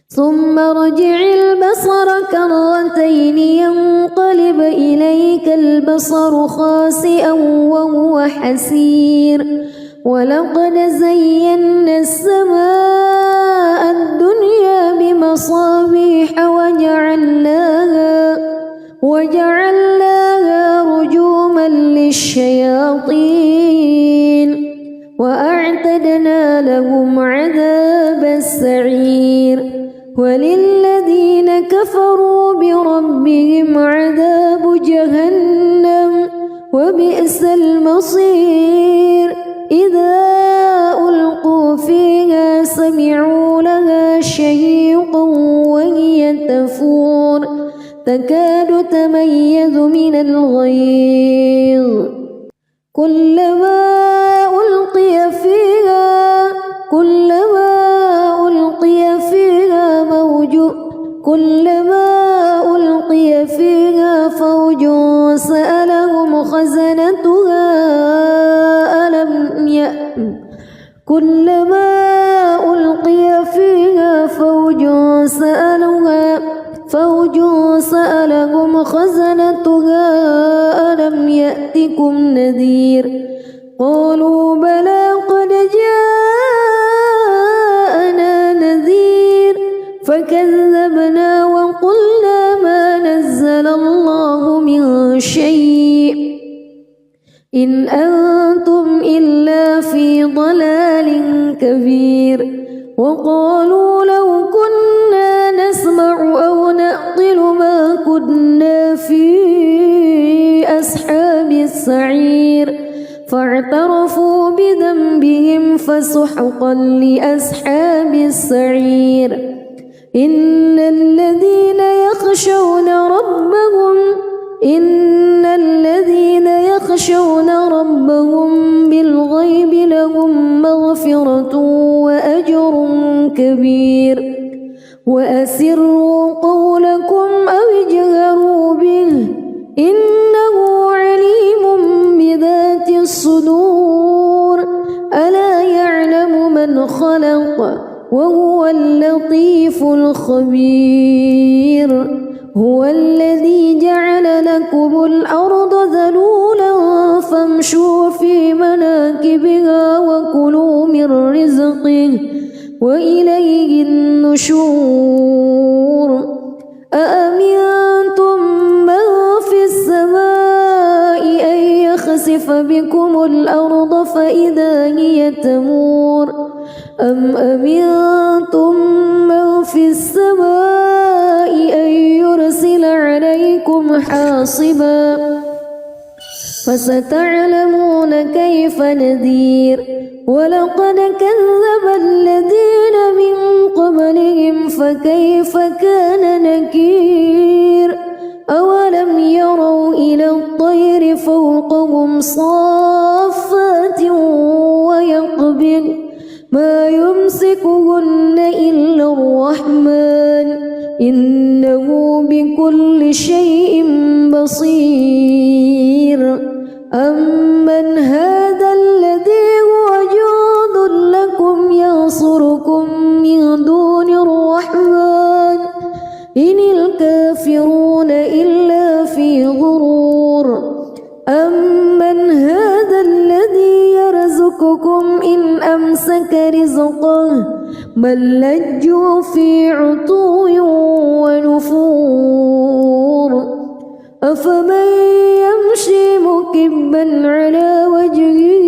ثم ارجع البصر كرتين ينقلب إليك البصر خاسئا وهو حسير ولقد زينا السماء الدنيا بمصابيح وجعلناها رجوما للشياطين وأعتدنا لهم عذاب السعير وللذين كفروا بربهم عذاب جهنم وبئس المصير إذا ألقوا فيها سمعوا لها شهيقا وهي تفور كفور تكاد تميز من الغيظ كلما ألقي فيها فوج سألهم خزنتها ألم يأتكم نذير قالوا بلى قد جاءنا نذير فكذبنا وقلنا ما نزل الله من شيء إن أنتم إلا في ضلال كبير وقالوا لو كنا نسمع أو نعقل ما كنا في أصحاب السعير فاعترفوا بذنبهم فسحقا لأصحاب السعير إن الذين يخشون ربهم بالغيب لهم مغفرة وأجر كبير وأسروا قولكم أو اجهروا به إنه عليم بذات الصدور ألا يعلم من خلق وهو اللطيف الخبير هو الذي جعل لكم الأرض ذلولا فامشوا في مناكبها وكلوا من رزقه وإليه النشور أأمنتم من في السماء أن يخسف بكم الأرض فإذا هي تمور أم أمنتم من في السماء أن يرسل عليكم حاصبا فستعلمون كيف نذير ولقد كذب الذين من قبلهم فكيف كان نكير أولم يروا إلى الطير فوقهم صافات ويقبض ما يمسكهن إلا الرحمن إنه بكل شيء بصير أمن هذا الذي هو جند لكم ينصركم من دون الرحمن إن الكافرون إلا في غرور أمن هذا الذي يرزقكم إن أمسك رزقه بل لجوا في عتو ونفور أفمن يمشي مكبا على وجهه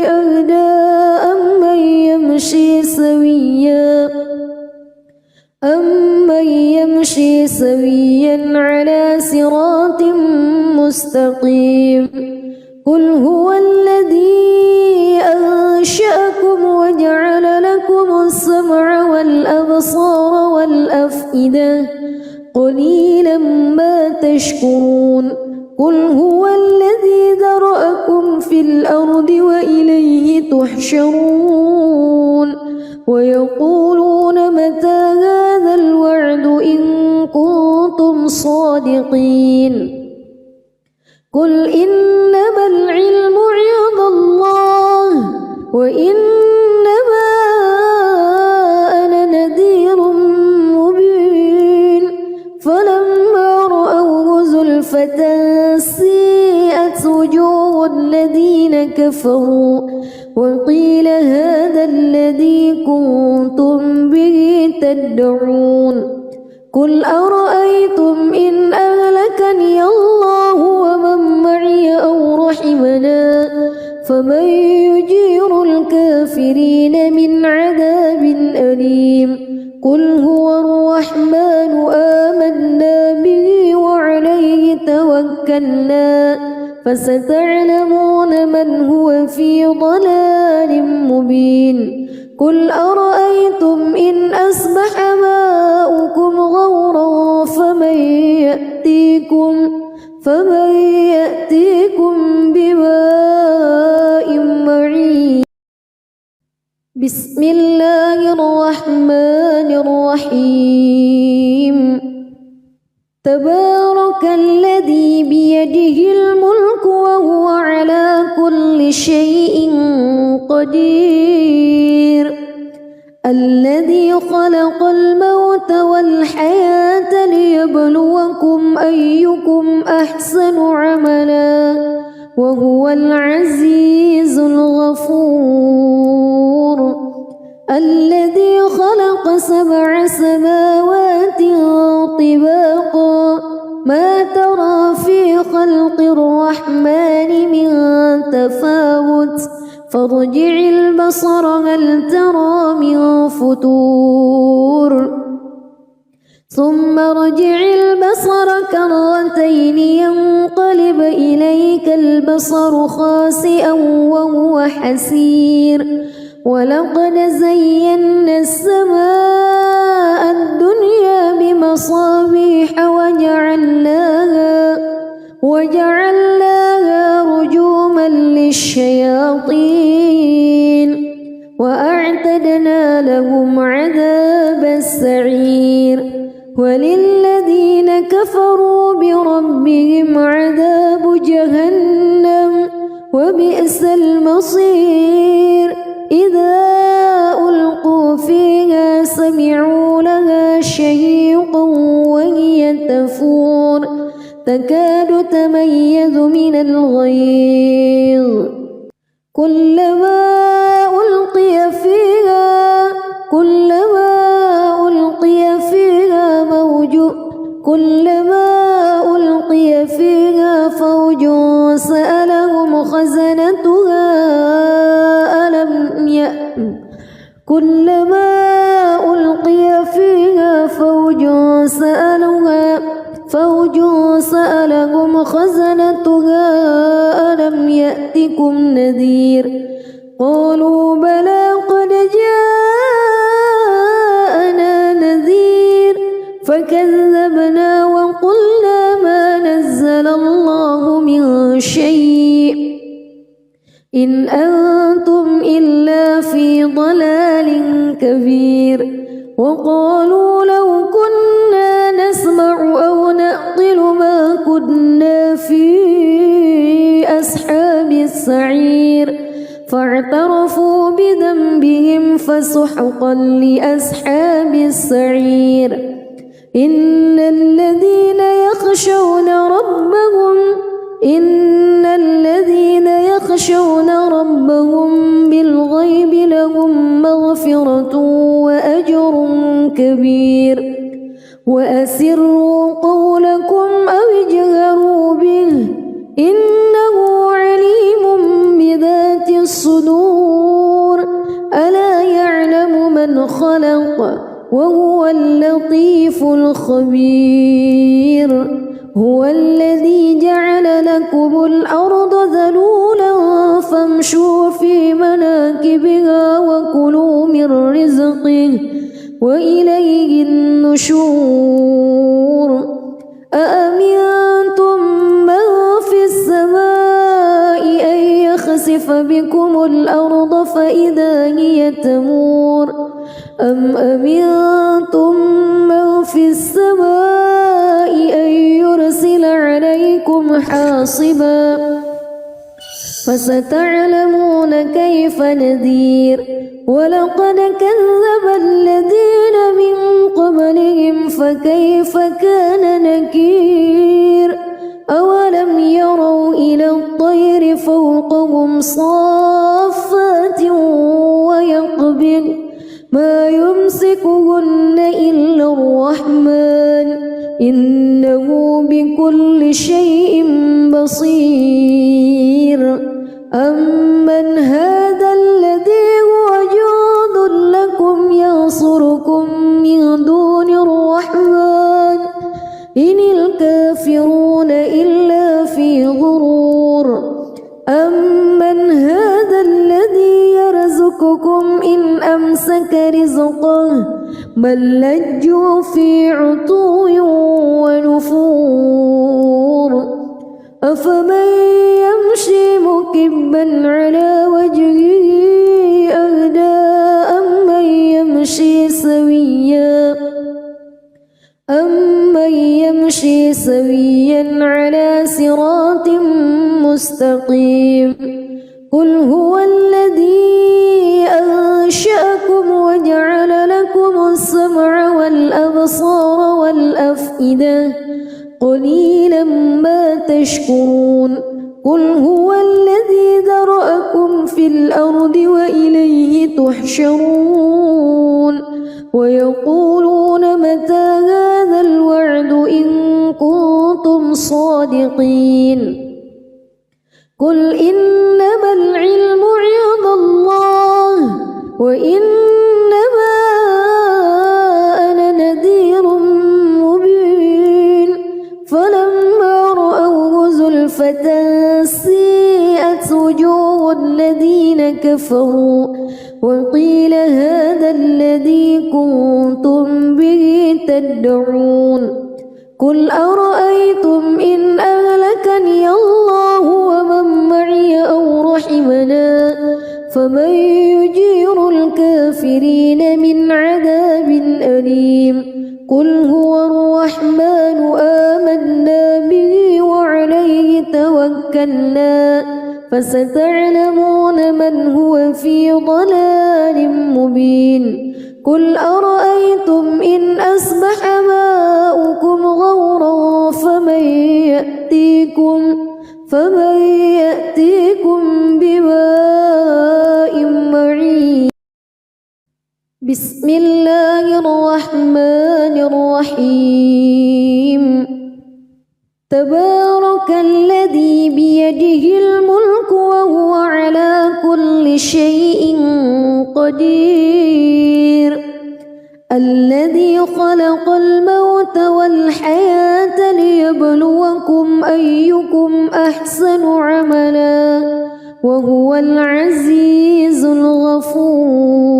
أهدى أمن يمشي سويا على صراط مستقيم قل هو الذي أنشأكم وجعل لكم السمع والأبصار والأفئدة قليلا ما تشكرون قل هو الذي ذرأكم في الأرض وإليه تحشرون ويقولون متى هذا الوعد إن كنتم صادقين قل إنما العلم عند الله وإنما أنا نذير مبين فلما رأوه زلفة سيئت وجوه الذين كفروا وقيل هذا الذي كنتم به تدعون قل أرأيتم إن أهلكني الله ومن معي أو رحمنا فمن يجير الكافرين من عذاب أليم قل هو الرحمن آمنا به وعليه توكلنا فستعلمون من هو في ضلال مبين قل أرأيتم إن أصبح ماؤكم غورا فمن يأتيكم بماء معين. بسم الله الرحمن الرحيم. تبارك الذي بيده الملك وهو على كل شيء قدير. الذي خلق الموت والحياة ليبلوكم أيكم أحسن عملا وهو العزيز الغفور. الذي خلق 7 سماوات طباقا ما ترى في خلق الرحمن من تفاوت فارجع البصر هل ترى من فطور ثم ارجع البصر كرتين ينقلب إليك البصر خاسئا وهو حسير. ولقد زينا السماء الدنيا بمصابيح وجعلناها رجوما للشياطين وأعتدنا لهم عذاب السعير. وللذين كفروا بربهم عذاب جهنم وبئس المصير. إذا ألقوا فيها سمعوا لها شهيقا وهي تفور تكاد تميز من الغيظ كلما ألقي فيها فوج سألهم خزنتها ألم يأتكم نذير قالوا بلى قد جاءنا نذير فكذبنا وقلنا ما نزل الله من شيء إن أنتم إلا في ضلال كبير. وقالوا لو كنا نسمع أو نعقل ما كنا في أصحاب السعير فاعترفوا بذنبهم فسحقا لأصحاب السعير. إن الذين يخشون ربهم بالغيب لهم مغفرة وأجر كبير. وأسروا قولكم أو اجهروا به إنه عليم بذات الصدور. ألا يعلم من خلق وهو اللطيف الخبير. هو الذي جعل لكم الأرض ذلولا فامشوا في مناكبها وكلوا من رزقه وإليه النشور. أأمنتم من في السماء أن يخسف بكم الأرض فإذا هي تمور أم أمنتم من في السماء أن يرسل عليكم حاصبا فستعلمون كيف نذير. ولقد كذب الذين من قبلهم فكيف كان نكير. أولم يروا إلى الطير فوقهم صافات ويقبض ما يمسكهن إلا الرحمن إنه بكل شيء بصير. أمن هذا الذي هو جند لكم ينصركم من دون الرحمن إن الكافرون إلا في غرور. أمن هذا الذي يرزقكم إن أمسك رزقه بل لجوا في عتو ونفور. أفمن يمشي مكبا على وجهه أهدى أمن يمشي سويا على صراط مستقيم قل هو الذي أنشأكم وجعل لكم السمع والأبصار والأفئدة قليلا ما تشكرون قل هو الذي ذرأكم في الأرض وإليه تحشرون ويقولون متى هذا الوعد إن كنتم صادقين قل إنما العلم عند الله وإنما أنا نذير مبين فلما رأوه زلفة سيئت وجوه الذين كفروا وقيل هذا الذي كنتم به تدعون قل أرأيتم إن أهلكني الله ومن معي أو رحمنا فمن يجير الكافرين من عذاب أليم قل هو الرحمن آمنا به وعليه توكلنا فستعلمون من هو في ضلال مبين قل أرأيتم إن أصبح ماؤكم غورا فمن يأتيكم بماء معين بسم الله الرحمن الرحيم تبارك الذي بيده الملك وهو على كل شيء قدير الذي خلق الموت والحياة ليبلوكم أيكم أحسن عملا وهو العزيز الغفور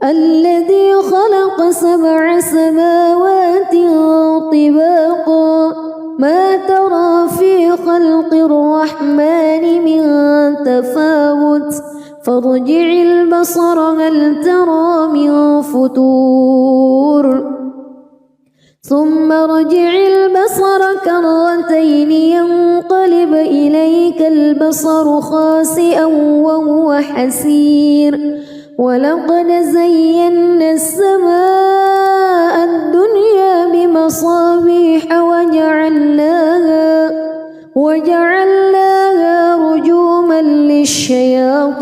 الذي خلق 7 سماوات طباقا ما ترى في خلق الرحمن من تفاوت فارجع البصر هل ترى من فتور ثم ارجع البصر كرتين ينقلب إليك البصر خاسئا وهو حسير ولقد زينا السماء الدنيا بمصابيح وجعلناها رجوما للشياطين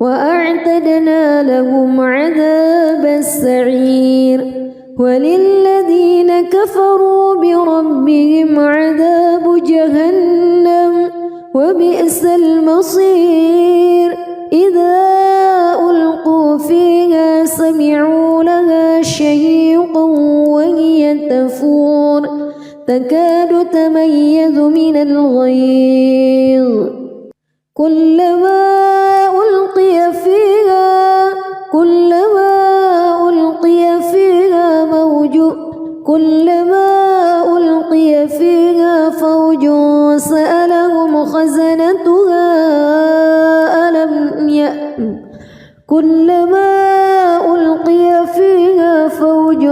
وأعتدنا لهم عذاب السعير وللذين كفروا بربهم عذاب جهنم وبئس المصير إذا ألقوا فيها سمعوا لها شهيقا وهي تفور تكاد تميز من الغيظ كلما ألقي فيها فوج سألهم خزنتها كلما ألقي فيها فوج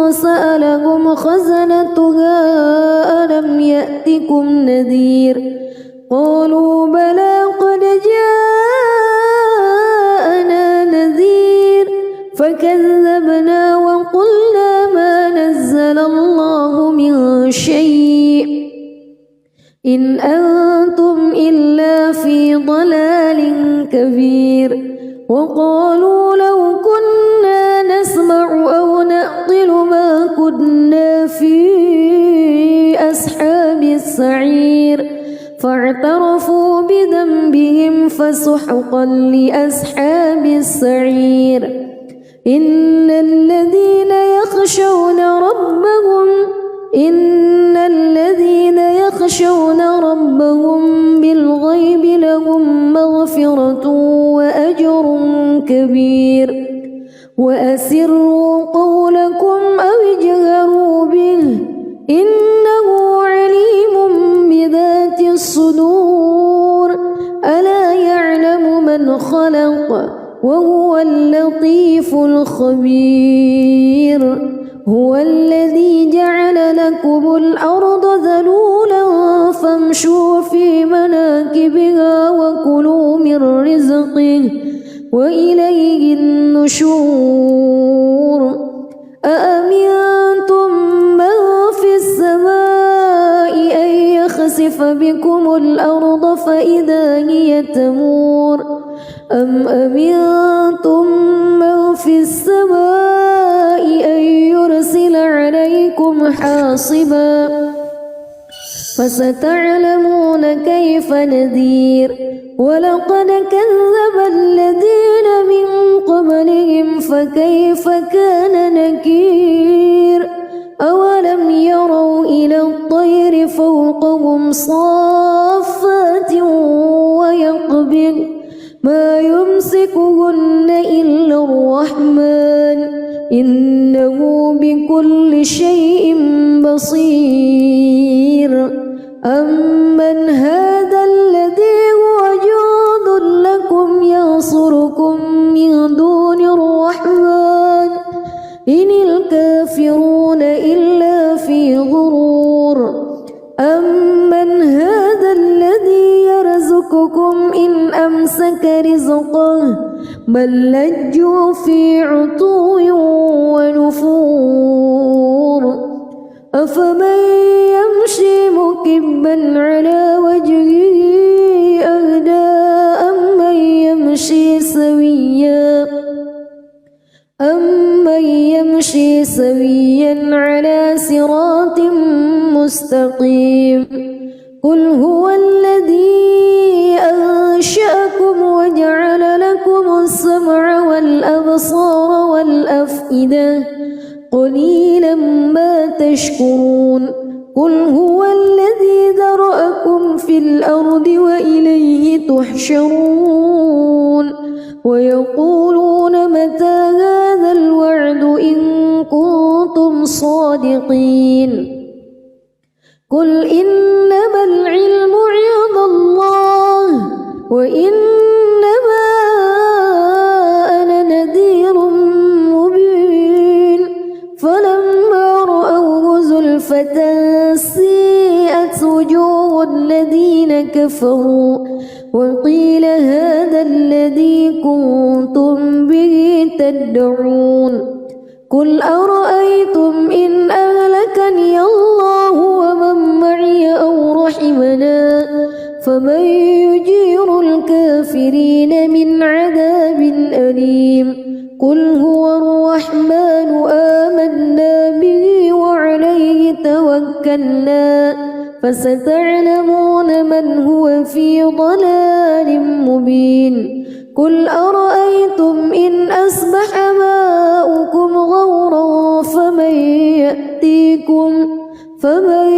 سألهم خزنتها ألم يأتكم نذير قالوا بلى قد جاءنا نذير فكذبنا وقلنا ما نزل الله من شيء إن أنتم إلا في ضلال كبير وقالوا لو كنا نسمع أو نعقل ما كنا في أصحاب السعير فاعترفوا بذنبهم فسحقا لأصحاب السعير إن الذين يخشون ربهم بالغيب لهم مغفرة وأجر كبير وأسروا قولكم أو اجهروا خبير هو الذي جعل لكم الأرض ذلولا فامشوا في مناكبها وكلوا من رزقه وإليه النشور أأمنتم من في السماء أن يخسف بكم الأرض فإذا هي تمور أم أمنتم من في السماء أن يرسل عليكم حاصبا فستعلمون كيف نذير ولقد كذب الذين من قبلهم فكيف كان نكير أولم يروا إلى الطير فوقهم صافات ويقبض ما يمسكهن إلا الرحمن إنه بكل شيء بصير أمن هذا الذي هو جند لكم ينصركم من دون الرحمن إن الكافرون إلا في غرور أمن هذا الذي يرزقكم إن أمسك رزقه بل لجوا في عتو ونفور أفمن يمشي مكبا على وجهه أهدى أمن يمشي سويا على صراط مستقيم قل هو الذي أنشأكم وجعل لكم السمع والأبصار والأفئدة قليلا ما تشكرون قل هو الذي ذرأكم في الأرض وإليه تحشرون ويقولون متى هذا الوعد إن كنتم صادقين قل إنما العلم عند الله وإنما أنا نذير مبين فلما رأوه زلفة سيئت وجوه الذين كفروا وقيل هذا الذي كنتم به تدعون قل أرأيتم إن أهلكني الله ومن معي أو رحمنا فمن يجير الكافرين من عذاب أليم قل هو الرحمن آمنا به وعليه توكلنا فستعلمون من هو في ضلال مبين قل أرأيتم إن أصبح ماؤكم غورا فمن